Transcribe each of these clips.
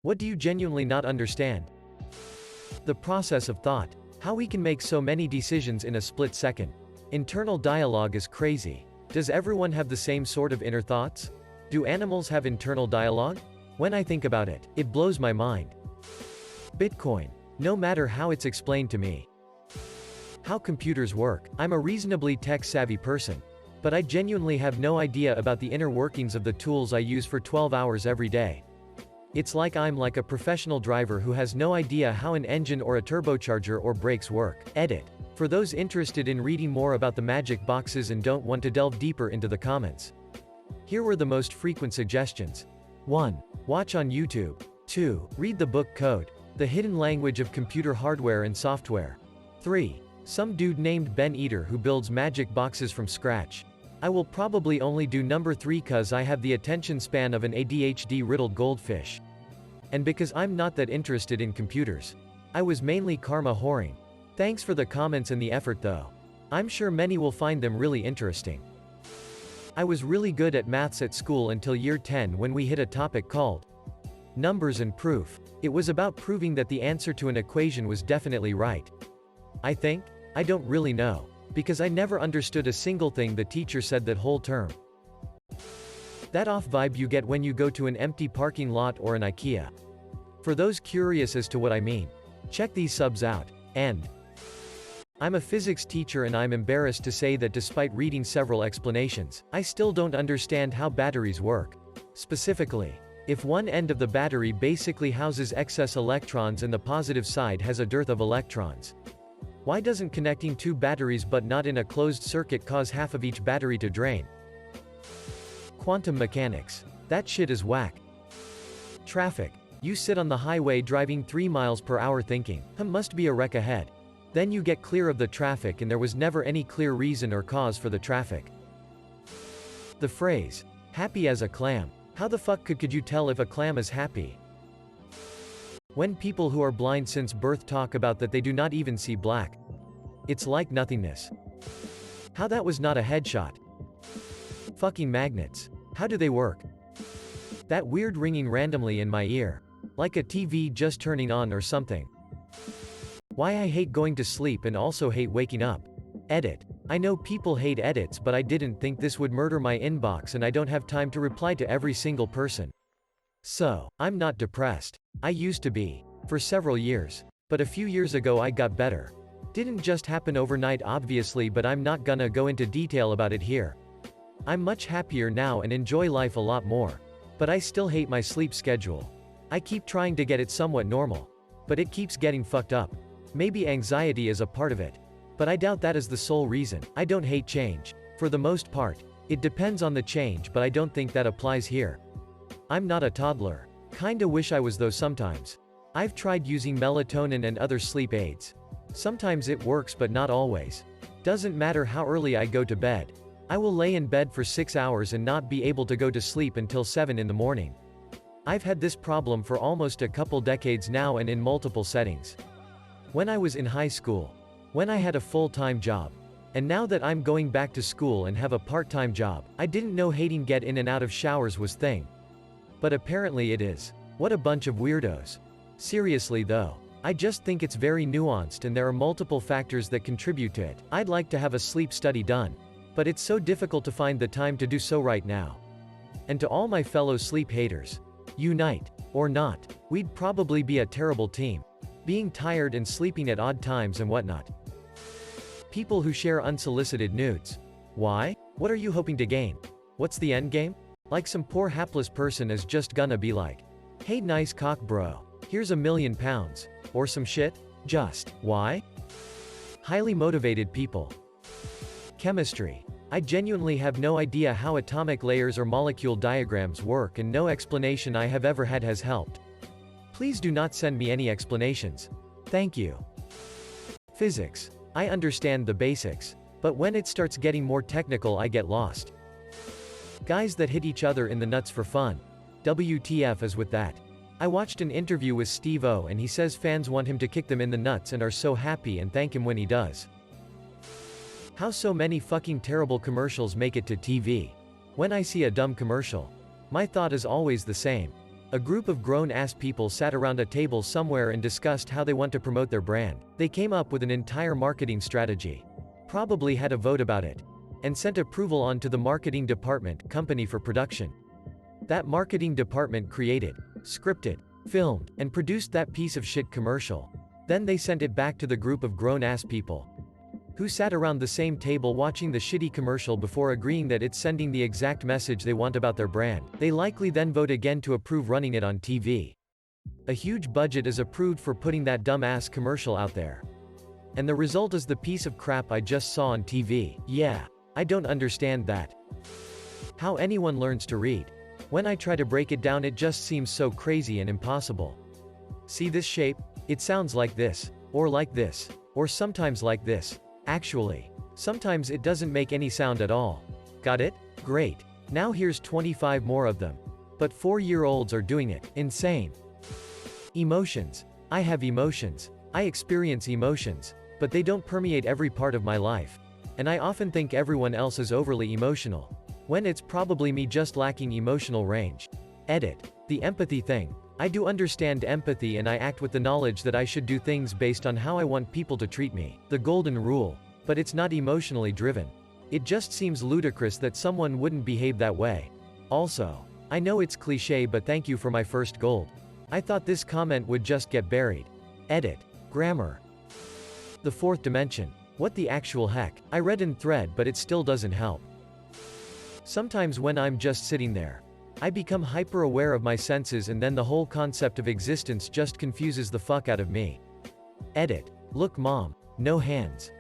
What do you genuinely not understand? The process of thought. How we can make so many decisions in a split second. Internal dialogue is crazy. Does everyone have the same sort of inner thoughts? Do animals have internal dialogue? When I think about it, it blows my mind. Bitcoin. No matter how it's explained to me. How computers work. I'm a reasonably tech-savvy person. But I genuinely have no idea about the inner workings of the tools I use for 12 hours every day. It's like I'm like a professional driver who has no idea how an engine or a turbocharger or brakes work. Edit. For those interested in reading more about the magic boxes and don't want to delve deeper into the comments. Here were the most frequent suggestions. 1. Watch on YouTube. 2. Read the book Code, The Hidden Language of Computer Hardware and Software. 3. Some dude named Ben Eater who builds magic boxes from scratch. I will probably only do number 3 cause I have the attention span of an ADHD-riddled goldfish. And because I'm not that interested in computers. I was mainly karma whoring. Thanks for the comments and the effort though. I'm sure many will find them really interesting. I was really good at maths at school until year 10 when we hit a topic called numbers and proof. It was about proving that the answer to an equation was definitely right. I think? I don't really know. Because I never understood a single thing the teacher said that whole term. That off vibe you get when you go to an empty parking lot or an IKEA. For those curious as to what I mean, check these subs out. And I'm a physics teacher and I'm embarrassed to say that despite reading several explanations, I still don't understand how batteries work. Specifically, if one end of the battery basically houses excess electrons and the positive side has a dearth of electrons. Why doesn't connecting two batteries but not in a closed circuit cause half of each battery to drain? Quantum mechanics. That shit is whack. Traffic. You sit on the highway driving 3 miles per hour thinking, must be a wreck ahead. Then you get clear of the traffic and there was never any clear reason or cause for the traffic. The phrase, happy as a clam. How the fuck could you tell if a clam is happy? When people who are blind since birth talk about that they do not even see black. It's like nothingness. How that was not a headshot. Fucking magnets. How do they work? That weird ringing randomly in my ear. Like a TV just turning on or something. Why I hate going to sleep and also hate waking up. Edit. I know people hate edits but I didn't think this would murder my inbox and I don't have time to reply to every single person. So, I'm not depressed. I used to be. For several years. But a few years ago I got better. Didn't just happen overnight obviously but I'm not gonna go into detail about it here. I'm much happier now and enjoy life a lot more. But I still hate my sleep schedule. I keep trying to get it somewhat normal. But it keeps getting fucked up. Maybe anxiety is a part of it. But I doubt that is the sole reason. I don't hate change. For the most part. It depends on the change but I don't think that applies here. I'm not a toddler. Kinda wish I was though sometimes. I've tried using melatonin and other sleep aids. Sometimes it works but not always. Doesn't matter how early I go to bed. I will lay in bed for 6 hours and not be able to go to sleep until 7 in the morning. I've had this problem for almost a couple decades now and in multiple settings. When I was in high school. When I had a full-time job. And now that I'm going back to school and have a part-time job, I didn't know hating get in and out of showers was thing. But apparently it is. What a bunch of weirdos. Seriously though. I just think it's very nuanced and there are multiple factors that contribute to it. I'd like to have a sleep study done. But it's so difficult to find the time to do so right now. And to all my fellow sleep haters. Unite. Or not. We'd probably be a terrible team. Being tired and sleeping at odd times and whatnot. People who share unsolicited nudes. Why? What are you hoping to gain? What's the end game? Like some poor hapless person is just gonna be like, hey nice cock bro, here's £1 million. Or some shit? Just, why? Highly motivated people. Chemistry. I genuinely have no idea how atomic layers or molecule diagrams work and no explanation I have ever had has helped. Please do not send me any explanations. Thank you. Physics. I understand the basics. But when it starts getting more technical I get lost. Guys that hit each other in the nuts for fun. WTF is with that. I watched an interview with Steve-O and he says fans want him to kick them in the nuts and are so happy and thank him when he does. How so many fucking terrible commercials make it to TV? When I see a dumb commercial, my thought is always the same. A group of grown-ass people sat around a table somewhere and discussed how they want to promote their brand. They came up with an entire marketing strategy. Probably had a vote about it. And sent approval on to the marketing department company for production. That marketing department created, scripted, filmed, and produced that piece of shit commercial. Then they sent it back to the group of grown-ass people who sat around the same table watching the shitty commercial before agreeing that it's sending the exact message they want about their brand. They likely then vote again to approve running it on TV. A huge budget is approved for putting that dumb-ass commercial out there. And the result is the piece of crap I just saw on TV. Yeah, I don't understand that. How anyone learns to read. When I try to break it down, it just seems so crazy and impossible. See this shape? It sounds like this, or sometimes like this. Actually, sometimes it doesn't make any sound at all. Got it? Great. Now here's 25 more of them. But 4-year-olds are doing it. Insane. Emotions. I have emotions. I experience emotions. But they don't permeate every part of my life. And I often think everyone else is overly emotional, when it's probably me just lacking emotional range. Edit. The empathy thing. I do understand empathy and I act with the knowledge that I should do things based on how I want people to treat me. The golden rule. But it's not emotionally driven. It just seems ludicrous that someone wouldn't behave that way. Also, I know it's cliché, but thank you for my first gold. I thought this comment would just get buried. Edit. Grammar. The fourth dimension. What the actual heck? I read in thread, but it still doesn't help. Sometimes when I'm just sitting there, I become hyper-aware of my senses and then the whole concept of existence just confuses the fuck out of me. Edit. Look mom. No hands.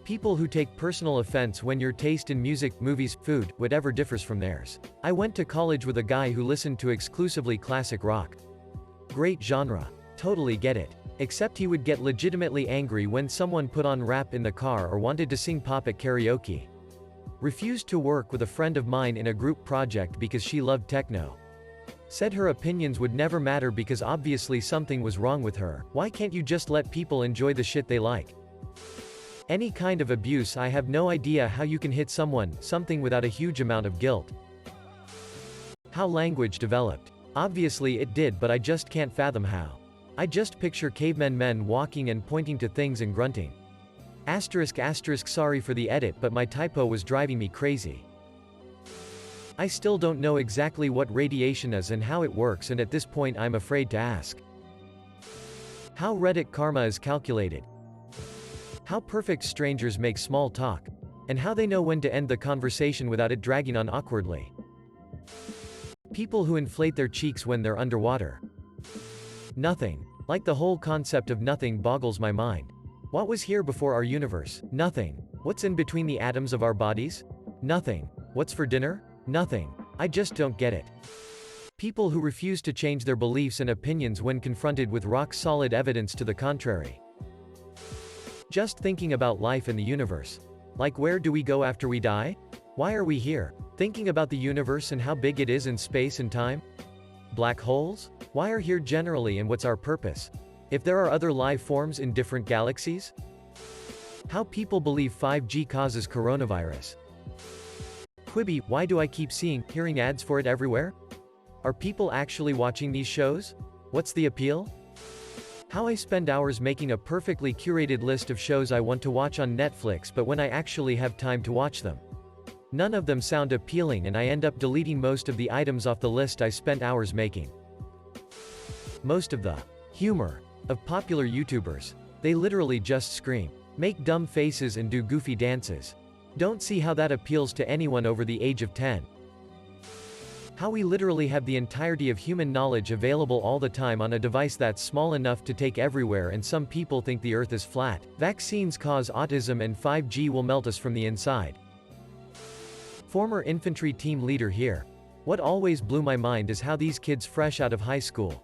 People who take personal offense when your taste in music, movies, food, whatever differs from theirs. I went to college with a guy who listened to exclusively classic rock. Great genre. Totally get it. Except he would get legitimately angry when someone put on rap in the car or wanted to sing pop at karaoke. Refused to work with a friend of mine in a group project because she loved techno. Said her opinions would never matter because obviously something was wrong with her. Why can't you just let people enjoy the shit they like? Any kind of abuse. I have no idea how you can hit something without a huge amount of guilt. How language developed. Obviously it did, but I just can't fathom how. I just picture men walking and pointing to things and grunting. ***, sorry for the edit, but my typo was driving me crazy. I still don't know exactly what radiation is and how it works, and at this point I'm afraid to ask. How Reddit karma is calculated. How perfect strangers make small talk. And how they know when to end the conversation without it dragging on awkwardly. People who inflate their cheeks when they're underwater. Nothing. Like the whole concept of nothing boggles my mind. What was here before our universe? Nothing. What's in between the atoms of our bodies? Nothing. What's for dinner? Nothing. I just don't get it. People who refuse to change their beliefs and opinions when confronted with rock-solid evidence to the contrary. Just thinking about life and the universe. Like, where do we go after we die? Why are we here? Thinking about the universe and how big it is in space and time? Black holes? Why are here generally and what's our purpose? If there are other life forms in different galaxies? How people believe 5G causes coronavirus. Quibi, why do I keep hearing ads for it everywhere? Are people actually watching these shows? What's the appeal? How I spend hours making a perfectly curated list of shows I want to watch on Netflix, but when I actually have time to watch them, none of them sound appealing and I end up deleting most of the items off the list I spent hours making. Most of the humor of popular YouTubers. They literally just scream, make dumb faces and do goofy dances. Don't see how that appeals to anyone over the age of 10. How we literally have the entirety of human knowledge available all the time on a device that's small enough to take everywhere, and some people think the earth is flat. Vaccines cause autism and 5G will melt us from the inside. Former infantry team leader here. What always blew my mind is how these kids fresh out of high school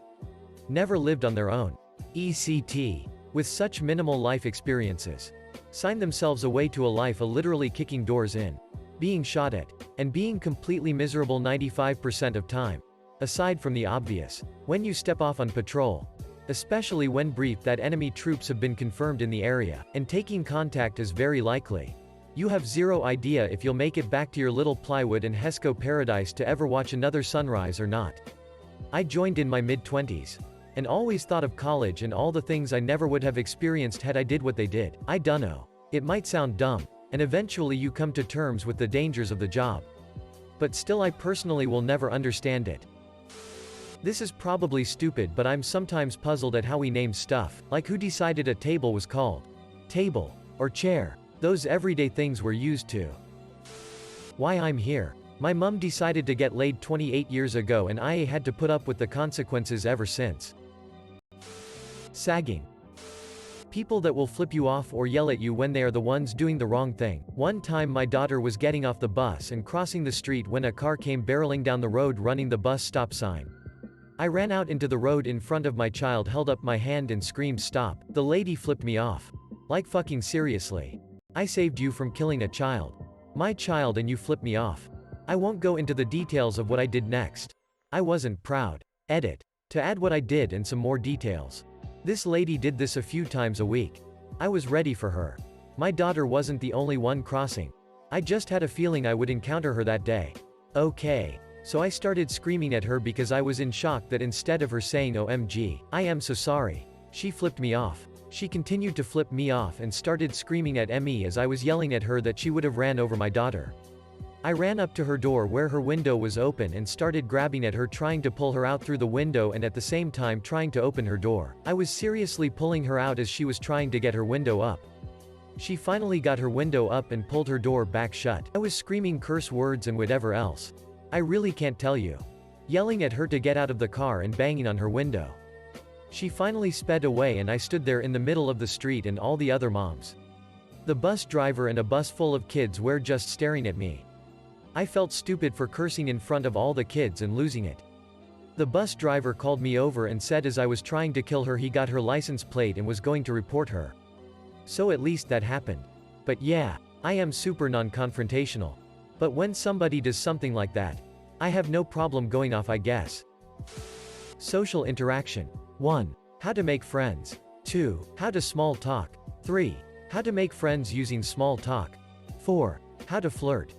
never lived on their own. ECT. With such minimal life experiences, sign themselves away to a life of literally kicking doors in, being shot at, and being completely miserable 95% of time. Aside from the obvious, when you step off on patrol, especially when briefed that enemy troops have been confirmed in the area, and taking contact is very likely, you have zero idea if you'll make it back to your little plywood and Hesco paradise to ever watch another sunrise or not. I joined in my mid-20s. And always thought of college and all the things I never would have experienced had I did what they did. I dunno. It might sound dumb. And eventually you come to terms with the dangers of the job. But still I personally will never understand it. This is probably stupid, but I'm sometimes puzzled at how we name stuff, like who decided a table was called table, or chair. Those everyday things we're used to. Why I'm here. My mum decided to get laid 28 years ago and I had to put up with the consequences ever since. Sagging. People that will flip you off or yell at you when they are the ones doing the wrong thing. One time my daughter was getting off the bus and crossing the street when a car came barreling down the road running the bus stop sign. I ran out into the road in front of my child, held up my hand and screamed stop. The lady flipped me off. Like fucking seriously. I saved you from killing a child. My child, and you flipped me off. I won't go into the details of what I did next. I wasn't proud. Edit. To add what I did and some more details. This lady did this a few times a week. I was ready for her. My daughter wasn't the only one crossing. I just had a feeling I would encounter her that day. Okay. So I started screaming at her because I was in shock that instead of her saying OMG, I am so sorry, she flipped me off. She continued to flip me off and started screaming at me as I was yelling at her that she would have ran over my daughter. I ran up to her door where her window was open and started grabbing at her, trying to pull her out through the window and at the same time trying to open her door. I was seriously pulling her out as she was trying to get her window up. She finally got her window up and pulled her door back shut. I was screaming curse words and whatever else. I really can't tell you. Yelling at her to get out of the car and banging on her window. She finally sped away and I stood there in the middle of the street and all the other moms. The bus driver and a bus full of kids were just staring at me. I felt stupid for cursing in front of all the kids and losing it. The bus driver called me over and said as I was trying to kill her he got her license plate and was going to report her. So at least that happened. But yeah, I am super non-confrontational. But when somebody does something like that, I have no problem going off, I guess. Social interaction. 1. How to make friends. 2. How to small talk. 3. How to make friends using small talk. 4. How to flirt.